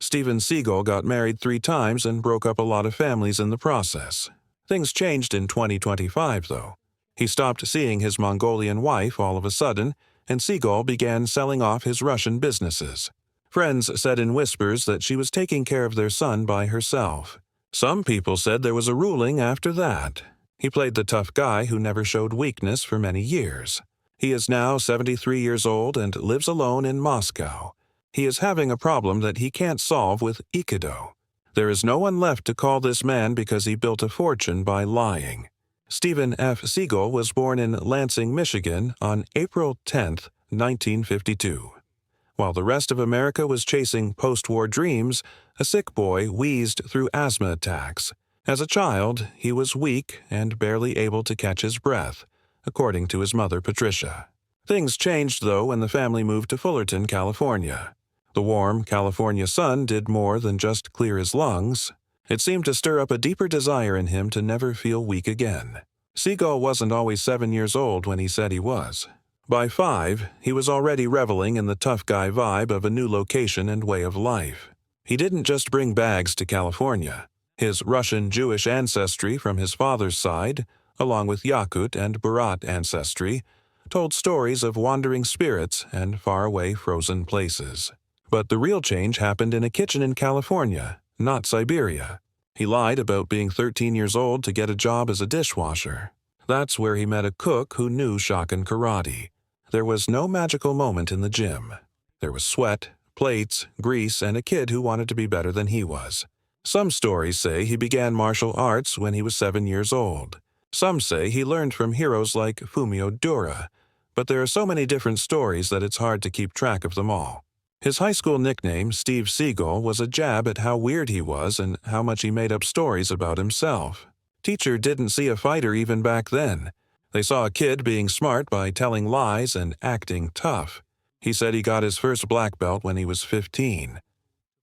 Steven Seagal got married 3 times and broke up a lot of families in the process. Things changed in 2025, though. He stopped seeing his Mongolian wife all of a sudden, and Seagal began selling off his Russian businesses. Friends said in whispers that she was taking care of their son by herself. Some people said there was a ruling after that. He played the tough guy who never showed weakness for many years. He is now 73 years old and lives alone in Moscow. He is having a problem that he can't solve with Aikido. There is no one left to call this man because he built a fortune by lying. Stephen F. Seagal was born in Lansing, Michigan on April 10, 1952. While the rest of America was chasing post-war dreams, a sick boy wheezed through asthma attacks. As a child, he was weak and barely able to catch his breath, according to his mother, Patricia. Things changed, though, when the family moved to Fullerton, California. The warm California sun did more than just clear his lungs. It seemed to stir up a deeper desire in him to never feel weak again. Seagal wasn't always 7 years old when he said he was. By 5, he was already reveling in the tough guy vibe of a new location and way of life. He didn't just bring bags to California. His Russian Jewish ancestry from his father's side, along with Yakut and Barat ancestry, told stories of wandering spirits and faraway frozen places. But the real change happened in a kitchen in California, not Siberia. He lied about being 13 years old to get a job as a dishwasher. That's where he met a cook who knew Shokan karate. There was no magical moment in the gym. There was sweat, plates, grease, and a kid who wanted to be better than he was. Some stories say he began martial arts when he was 7 years old. Some say he learned from heroes like Fumio Dura, but there are so many different stories that it's hard to keep track of them all. His high school nickname, Steve Seagal, was a jab at how weird he was and how much he made up stories about himself. Teacher didn't see a fighter even back then. They saw a kid being smart by telling lies and acting tough. He said he got his first black belt when he was 15.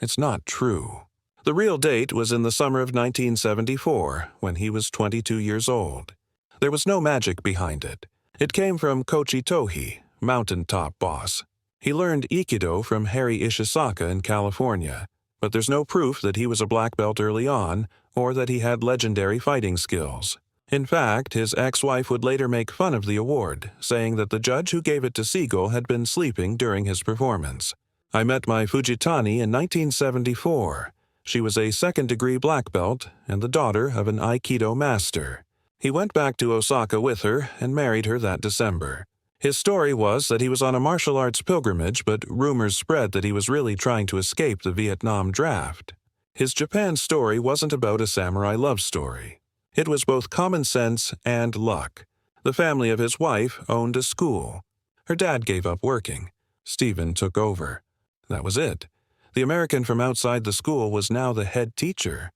It's not true. The real date was in the summer of 1974, when he was 22 years old. There was no magic behind it. It came from Kochi Tohi, mountaintop boss. He learned Aikido from Harry Ishizaka in California, but there's no proof that he was a black belt early on or that he had legendary fighting skills. In fact, his ex-wife would later make fun of the award, saying that the judge who gave it to Seagal had been sleeping during his performance. I met my Fujitani in 1974. She was a second-degree black belt and the daughter of an Aikido master. He went back to Osaka with her and married her that December. His story was that he was on a martial arts pilgrimage, but rumors spread that he was really trying to escape the Vietnam draft. His Japan story wasn't about a samurai love story. It was both common sense and luck. The family of his wife owned a school. Her dad gave up working. Stephen took over. That was it. The American from outside the school was now the head teacher.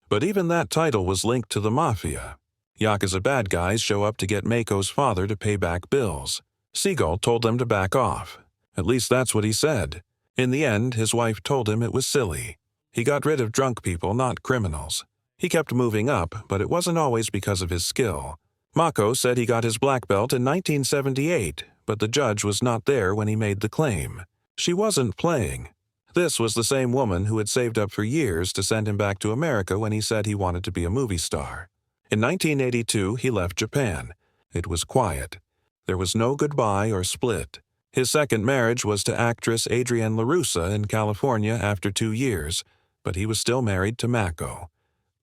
But even that title was linked to the mafia. Yakuza bad guys show up to get Mako's father to pay back bills. Seagal told them to back off. At least that's what he said. In the end, his wife told him it was silly. He got rid of drunk people, not criminals. He kept moving up, but it wasn't always because of his skill. Mako said he got his black belt in 1978, but the judge was not there when he made the claim. She wasn't playing. This was the same woman who had saved up for years to send him back to America when he said he wanted to be a movie star. In 1982, he left Japan. It was quiet. There was no goodbye or split. His second marriage was to actress Adrienne LaRussa in California after 2 years, but he was still married to Mako.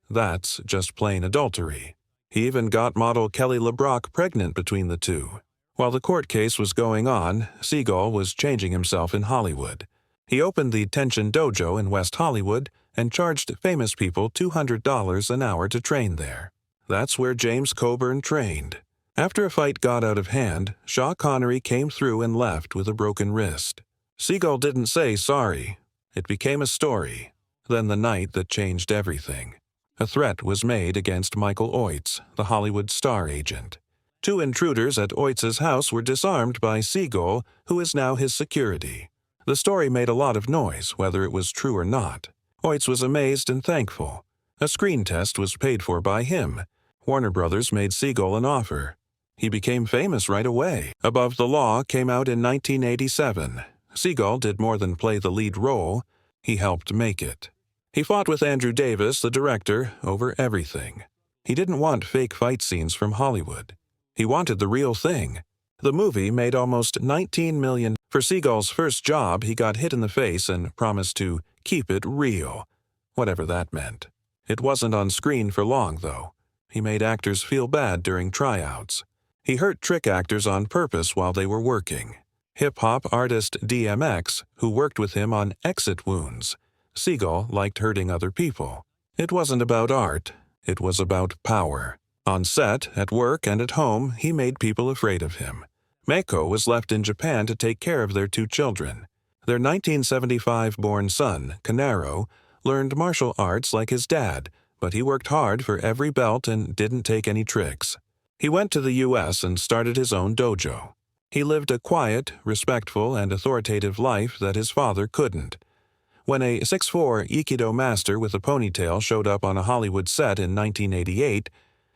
That's just plain adultery. He even got model Kelly LeBrock pregnant between the two. While the court case was going on, Seagal was changing himself in Hollywood. He opened the Tenshin Dojo in West Hollywood and charged famous people $200 an hour to train there. That's where James Coburn trained. After a fight got out of hand, Sean Connery came through and left with a broken wrist. Seagal didn't say sorry. It became a story. Then the night that changed everything. A threat was made against Michael Oitz, the Hollywood star agent. 2 intruders at Oitz's house were disarmed by Seagal, who is now his security. The story made a lot of noise, whether it was true or not. Oitz was amazed and thankful. A screen test was paid for by him. Warner Brothers made Seagal an offer. He became famous right away. Above the Law came out in 1987. Seagal did more than play the lead role. He helped make it. He fought with Andrew Davis, the director, over everything. He didn't want fake fight scenes from Hollywood. He wanted the real thing. The movie made almost $19 million. For Seagal's first job, he got hit in the face and promised to keep it real, whatever that meant. It wasn't on screen for long, though. He made actors feel bad during tryouts. He hurt trick actors on purpose while they were working. Hip-hop artist DMX, who worked with him on Exit Wounds. Seagal liked hurting other people. It wasn't about art. It was about power. On set, at work, and at home, he made people afraid of him. Meiko was left in Japan to take care of their 2 children. Their 1975-born son, Kanaro, learned martial arts like his dad, but he worked hard for every belt and didn't take any tricks. He went to the U.S. and started his own dojo. He lived a quiet, respectful, and authoritative life that his father couldn't. When a 6'4" Aikido master with a ponytail showed up on a Hollywood set in 1988,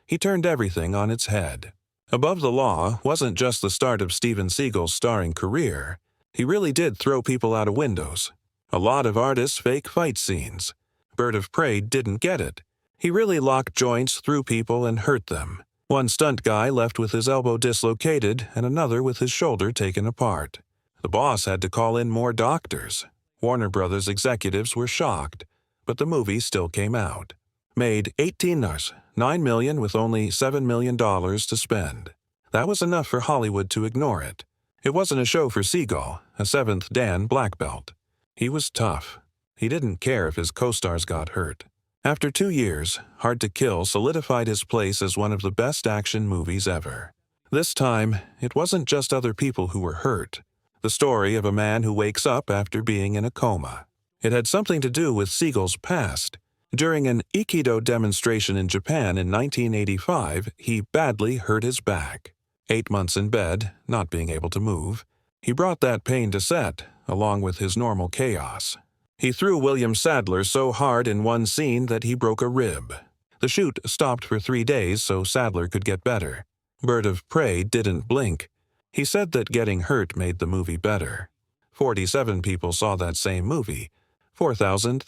he turned everything on its head. Above the Law wasn't just the start of Steven Seagal's starring career. He really did throw people out of windows. A lot of artists fake fight scenes. Bird of Prey didn't get it. He really locked joints, threw people, and hurt them. One stunt guy left with his elbow dislocated and another with his shoulder taken apart. The boss had to call in more doctors. Warner Brothers executives were shocked, but the movie still came out. Made $9 million with only $7 million to spend. That was enough for Hollywood to ignore it. It wasn't a show for Seagal, a 7th Dan black belt. He was tough. He didn't care if his co-stars got hurt. After 2 years, Hard to Kill solidified his place as one of the best action movies ever. This time, it wasn't just other people who were hurt. The story of a man who wakes up after being in a coma. It had something to do with Seagal's past. During an Aikido demonstration in Japan in 1985, he badly hurt his back. 8 months in bed, not being able to move. He brought that pain to set, along with his normal chaos. He threw William Sadler so hard in one scene that he broke a rib. The shoot stopped for 3 days so Sadler could get better. Bird of Prey didn't blink. He said that getting hurt made the movie better. 47 people saw that same movie. 4,000.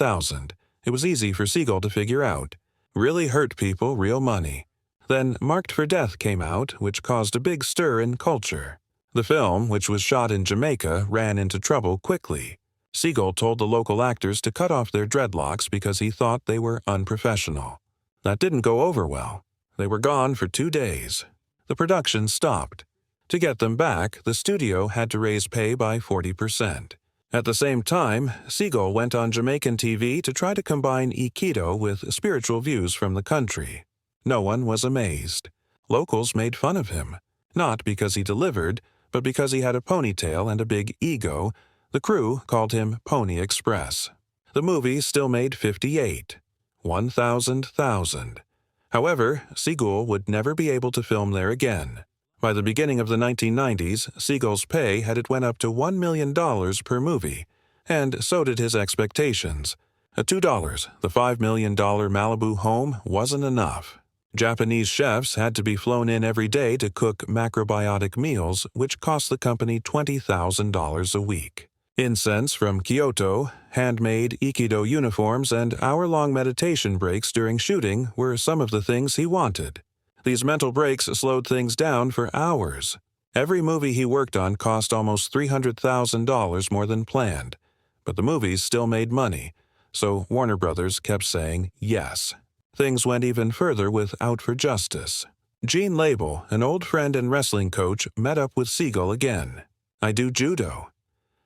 It was easy for Seagal to figure out. Really hurt people, real money. Then Marked for Death came out, which caused a big stir in culture. The film, which was shot in Jamaica, ran into trouble quickly. Seagal told the local actors to cut off their dreadlocks because he thought they were unprofessional. That didn't go over well. They were gone for 2 days. The production stopped. To get them back, the studio had to raise pay by 40%. At the same time, Seagal went on Jamaican TV to try to combine Aikido with spiritual views from the country. No one was amazed. Locals made fun of him, not because he delivered, but because he had a ponytail and a big ego. The crew called him Pony Express. The movie still made 58. 1,000,000. However, Seagal would never be able to film there again. By the beginning of the 1990s, Seagal's pay had went up to $1 million per movie, and so did his expectations. At $2, the $5 million Malibu home wasn't enough. Japanese chefs had to be flown in every day to cook macrobiotic meals, which cost the company $20,000 a week. Incense from Kyoto, handmade Aikido uniforms, and hour-long meditation breaks during shooting were some of the things he wanted. These mental breaks slowed things down for hours. Every movie he worked on cost almost $300,000 more than planned, but the movies still made money, so Warner Brothers kept saying yes. Things went even further with Out for Justice. Gene Label, an old friend and wrestling coach, met up with Seagal again. I do judo.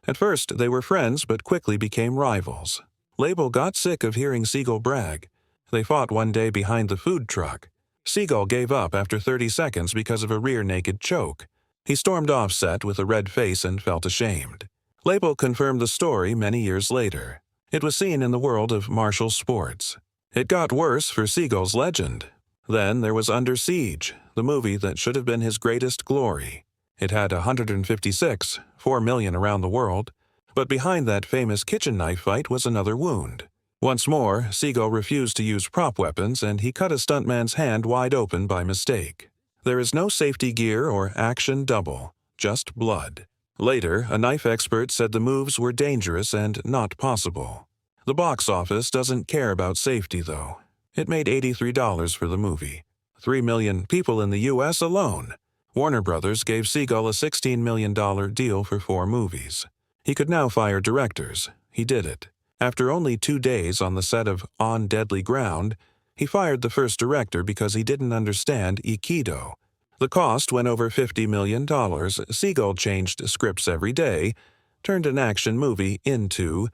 At first, they were friends but quickly became rivals. Label got sick of hearing Seagal brag. They fought one day behind the food truck. Seagal gave up after 30 seconds because of a rear naked choke. He stormed off set with a red face and felt ashamed. Label confirmed the story many years later. It was seen in the world of martial sports. It got worse for Seagal's legend. Then there was Under Siege, the movie that should have been his greatest glory. It had 156, 4 million around the world, but behind that famous kitchen knife fight was another wound. Once more, Seagal refused to use prop weapons and he cut a stuntman's hand wide open by mistake. There is no safety gear or action double, just blood. Later, a knife expert said the moves were dangerous and not possible. The box office doesn't care about safety, though. It made $83 for the movie. 3 million people in the U.S. alone. Warner Brothers gave Seagal a $16 million deal for 4 movies. He could now fire directors. He did it. After only 2 days on the set of On Deadly Ground, he fired the first director because he didn't understand Aikido. The cost went over $50 million. Seagal changed scripts every day, turned an action movie into